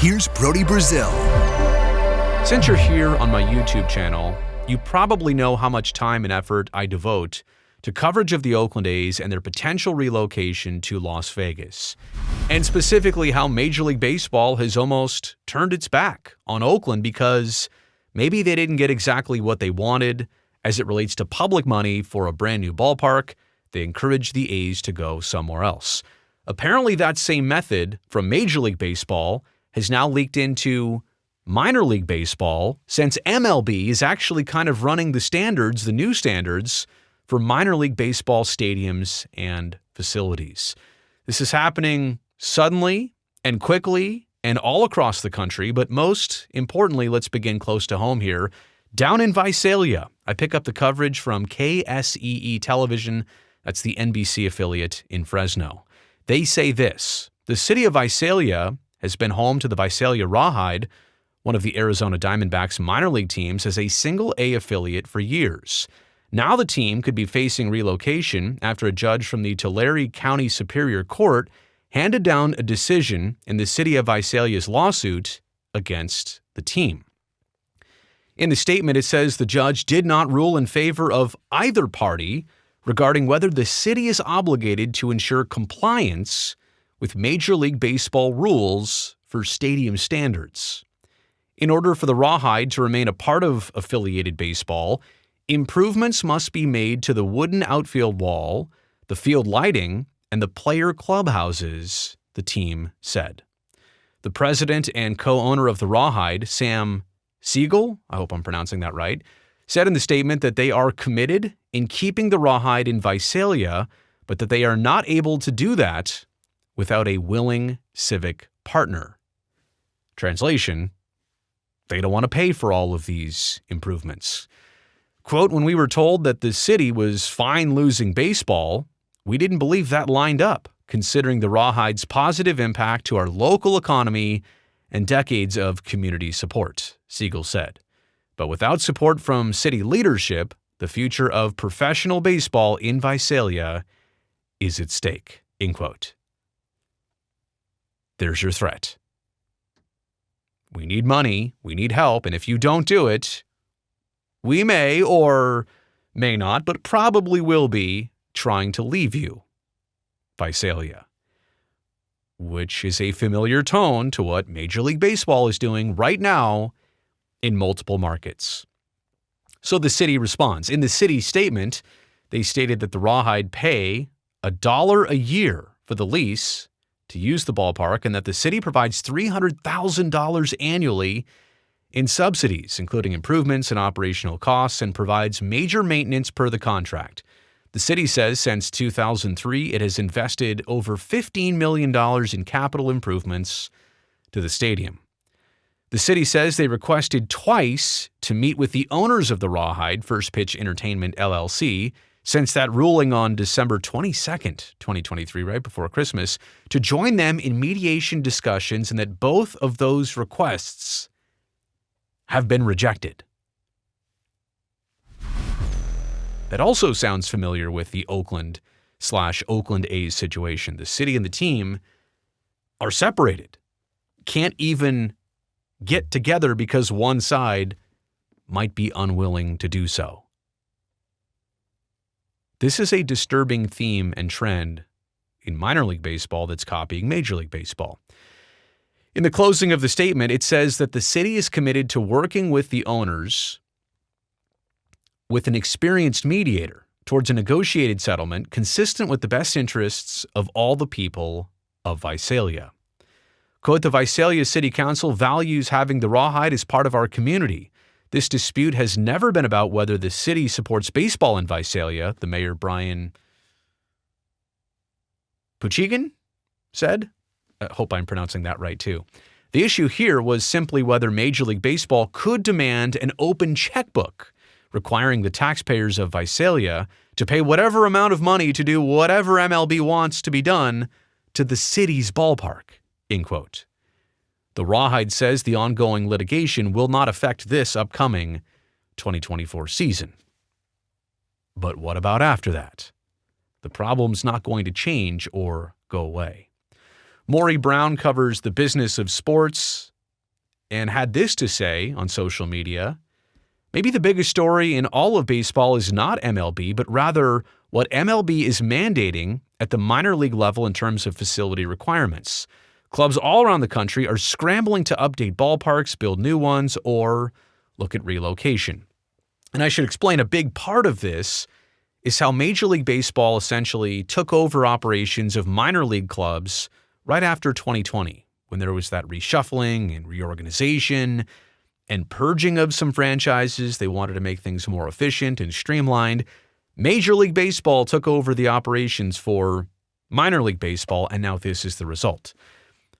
Here's Brody Brazil. Since you're here on my YouTube channel, you probably know how much time and effort I devote to coverage of the Oakland A's and their potential relocation to Las Vegas, and specifically how Major League Baseball has almost turned its back on Oakland because maybe they didn't get exactly what they wanted as it relates to public money for a brand new ballpark. They encouraged the A's to go somewhere else. Apparently, that same method from Major League Baseball has now leaked into minor league baseball, since MLB is actually kind of running the standards, the new standards, for minor league baseball stadiums and facilities. This is happening suddenly and quickly and all across the country, but most importantly, let's begin close to home here. Down in Visalia, I pick up the coverage from KSEE Television, that's the NBC affiliate in Fresno. They say this: the city of Visalia has been home to the Visalia Rawhide, one of the Arizona Diamondbacks minor league teams, as a single A affiliate for years. Now the team could be facing relocation after a judge from the Tulare County Superior Court handed down a decision in the city of Visalia's lawsuit against the team. In the statement, it says the judge did not rule in favor of either party regarding whether the city is obligated to ensure compliance with Major League Baseball rules for stadium standards. In order for the Rawhide to remain a part of affiliated baseball, improvements must be made to the wooden outfield wall, the field lighting, and the player clubhouses, the team said. The president and co-owner of the Rawhide, Sam Sigal, I hope I'm pronouncing that right, said in the statement that they are committed in keeping the Rawhide in Visalia, but that they are not able to do that without a willing civic partner. Translation: they don't want to pay for all of these improvements. Quote, when we were told that the city was fine losing baseball, we didn't believe that lined up, considering the Rawhide's positive impact to our local economy and decades of community support, Sigal said. But without support from city leadership, the future of professional baseball in Visalia is at stake, end quote. There's your threat. We need money, we need help, and if you don't do it, we may or may not, but probably will be trying to leave you, Visalia, which is a familiar tone to what Major League Baseball is doing right now in multiple markets. So the city responds. In the city statement, they stated that the Rawhide pay $1 a year for the lease to use the ballpark and that the city provides $300,000 annually in subsidies, including improvements and operational costs, and provides major maintenance per the contract. The city says since 2003, it has invested over $15 million in capital improvements to the stadium. The city says they requested twice to meet with the owners of the Rawhide, First Pitch Entertainment LLC, since that ruling on December 22nd, 2023, right before Christmas, to join them in mediation discussions, and that both of those requests have been rejected. That also sounds familiar with the Oakland/Oakland A's situation. The city and the team are separated, can't even get together because one side might be unwilling to do so. This is a disturbing theme and trend in minor league baseball that's copying Major League Baseball. In the closing of the statement, it says that the city is committed to working with the owners with an experienced mediator towards a negotiated settlement consistent with the best interests of all the people of Visalia. Quote, the Visalia City Council values having the Rawhide as part of our community. This dispute has never been about whether the city supports baseball in Visalia, the mayor Brian Puchigan said. I hope I'm pronouncing that right too. The issue here was simply whether Major League Baseball could demand an open checkbook, requiring the taxpayers of Visalia to pay whatever amount of money to do whatever MLB wants to be done to the city's ballpark, end quote. The Rawhide says the ongoing litigation will not affect this upcoming 2024 season. But what about after that? The problem's not going to change or go away. Maury Brown covers the business of sports and had this to say on social media: "Maybe the biggest story in all of baseball is not MLB, but rather what MLB is mandating at the minor league level in terms of facility requirements. Clubs all around the country are scrambling to update ballparks, build new ones, or look at relocation." And I should explain, a big part of this is how Major League Baseball essentially took over operations of minor league clubs right after 2020, when there was that reshuffling and reorganization and purging of some franchises. They wanted to make things more efficient and streamlined. Major League Baseball took over the operations for minor league baseball, and now this is the result.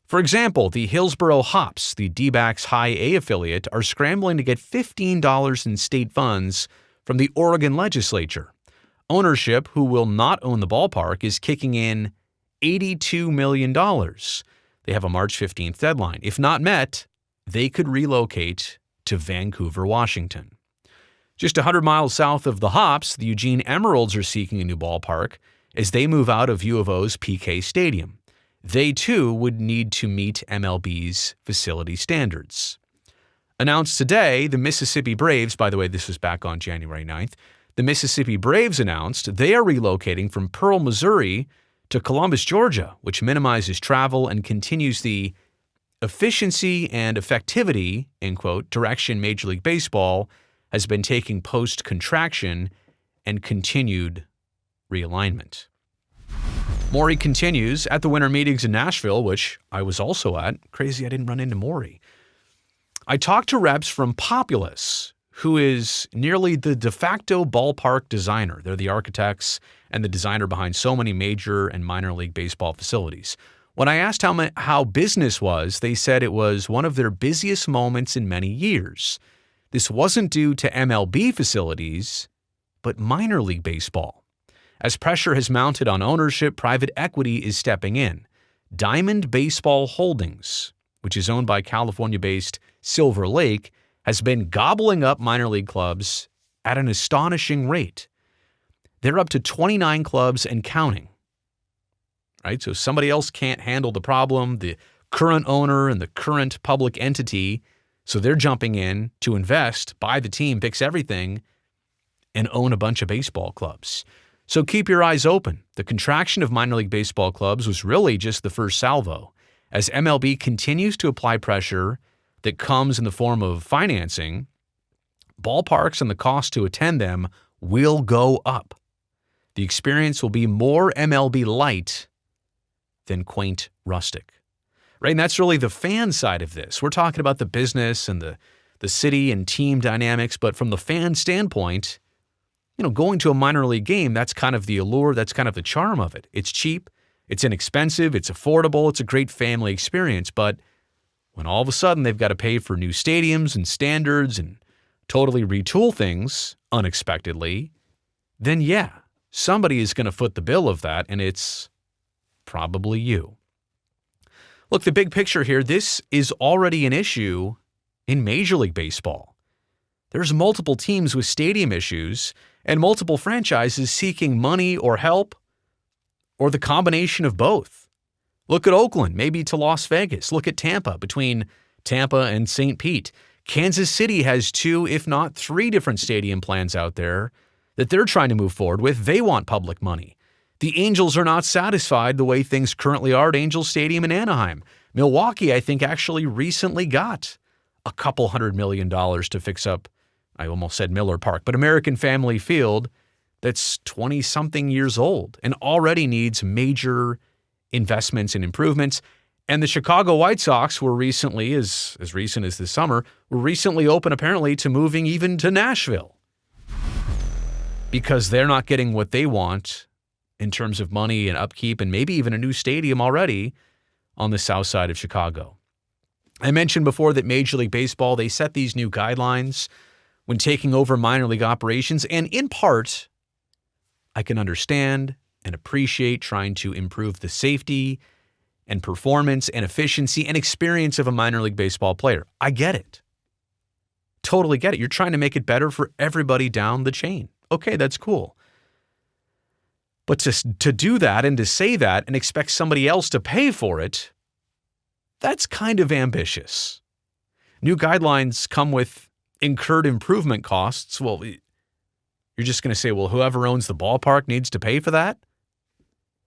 For example, the Hillsboro Hops, the D-backs High A affiliate, are scrambling to get $15 in state funds from the Oregon legislature. Ownership, who will not own the ballpark, is kicking in $82 million. They have a March 15th deadline. If not met, they could relocate to Vancouver, Washington. Just 100 miles south of the Hops, the Eugene Emeralds are seeking a new ballpark as they move out of U of O's PK Stadium. They, too, would need to meet MLB's facility standards. Announced today, the Mississippi Braves, by the way, this was back on January 9th, the Mississippi Braves announced they are relocating from Pearl, Missouri to Columbus, Georgia, which minimizes travel and continues the efficiency and effectivity, end quote, direction Major League Baseball has been taking post-contraction and continued realignment. Maury continues, at the winter meetings in Nashville, which I was also at. Crazy I didn't run into Maury. I talked to reps from Populous, who is nearly the de facto ballpark designer. They're the architects and the designer behind so many major and minor league baseball facilities. When I asked how business was, they said it was one of their busiest moments in many years. This wasn't due to MLB facilities, but minor league baseball. As pressure has mounted on ownership, private equity is stepping in. Diamond Baseball Holdings, which is owned by California-based Silver Lake, has been gobbling up minor league clubs at an astonishing rate. They're up to 29 clubs and counting. Right? So somebody else can't handle the problem, the current owner and the current public entity, so they're jumping in to invest, buy the team, fix everything, and own a bunch of baseball clubs. So keep your eyes open. The contraction of minor league baseball clubs was really just the first salvo. As MLB continues to apply pressure that comes in the form of financing, ballparks and the cost to attend them will go up. The experience will be more MLB light than quaint rustic. Right? And that's really the fan side of this. We're talking about the business and the city and team dynamics, but from the fan standpoint, going to a minor league game, that's kind of the allure, that's kind of the charm of it. It's cheap, it's inexpensive, it's affordable, it's a great family experience, but when all of a sudden they've got to pay for new stadiums and standards and totally retool things unexpectedly, then yeah, somebody is going to foot the bill of that, and it's probably you. Look, the big picture here, this is already an issue in Major League Baseball. There's multiple teams with stadium issues and multiple franchises seeking money or help, or the combination of both. Look at Oakland, maybe to Las Vegas. Look at Tampa, between Tampa and St. Pete. Kansas City has 2, if not 3 different stadium plans out there that they're trying to move forward with. They want public money. The Angels are not satisfied the way things currently are at Angels Stadium in Anaheim. Milwaukee, I think, actually recently got a couple $100 million to fix up, I almost said Miller Park, but American Family Field that's 20-something years old and already needs major investments and improvements. And the Chicago White Sox were recently, as recent as this summer, were recently open apparently to moving even to Nashville because they're not getting what they want in terms of money and upkeep and maybe even a new stadium already on the south side of Chicago. I mentioned before that Major League Baseball, they set these new guidelines when taking over minor league operations, and in part, I can understand and appreciate trying to improve the safety and performance and efficiency and experience of a minor league baseball player. I get it. Totally get it. You're trying to make it better for everybody down the chain. Okay, that's cool. But to do that and to say that and expect somebody else to pay for it, that's kind of ambitious. New guidelines come with incurred improvement costs. Well, you're just going to say, well, whoever owns the ballpark needs to pay for that?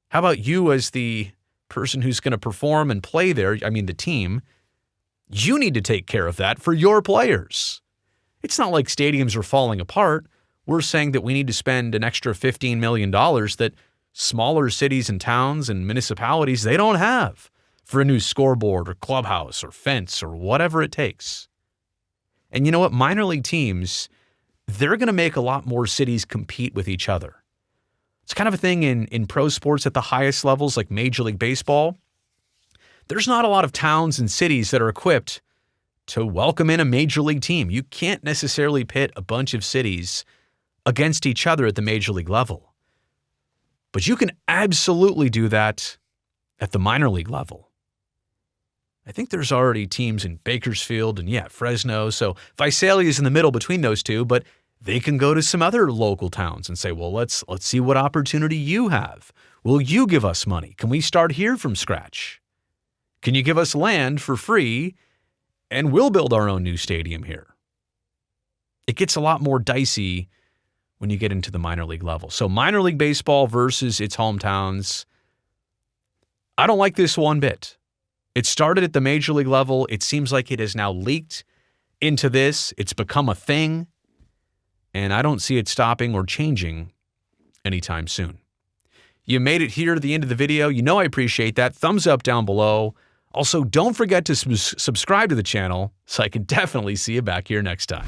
How about you as the person who's going to perform and play there, I mean the team, you need to take care of that for your players. It's not like stadiums are falling apart. We're saying that we need to spend an extra $15 million that smaller cities and towns and municipalities, they don't have for a new scoreboard or clubhouse or fence or whatever it takes. And you know what? Minor league teams, they're going to make a lot more cities compete with each other. It's kind of a thing in pro sports at the highest levels like Major League Baseball. There's not a lot of towns and cities that are equipped to welcome in a major league team. You can't necessarily pit a bunch of cities against each other at the major league level. But you can absolutely do that at the minor league level. I think there's already teams in Bakersfield and Fresno. So Visalia is in the middle between those two, but they can go to some other local towns and say, well, let's see what opportunity you have. Will you give us money? Can we start here from scratch? Can you give us land for free and we'll build our own new stadium here? It gets a lot more dicey when you get into the minor league level. So minor league baseball versus its hometowns. I don't like this one bit. It started at the major league level. It seems like it has now leaked into this. It's become a thing. And I don't see it stopping or changing anytime soon. You made it here to the end of the video. You know I appreciate that. Thumbs up down below. Also, don't forget to subscribe to the channel so I can definitely see you back here next time.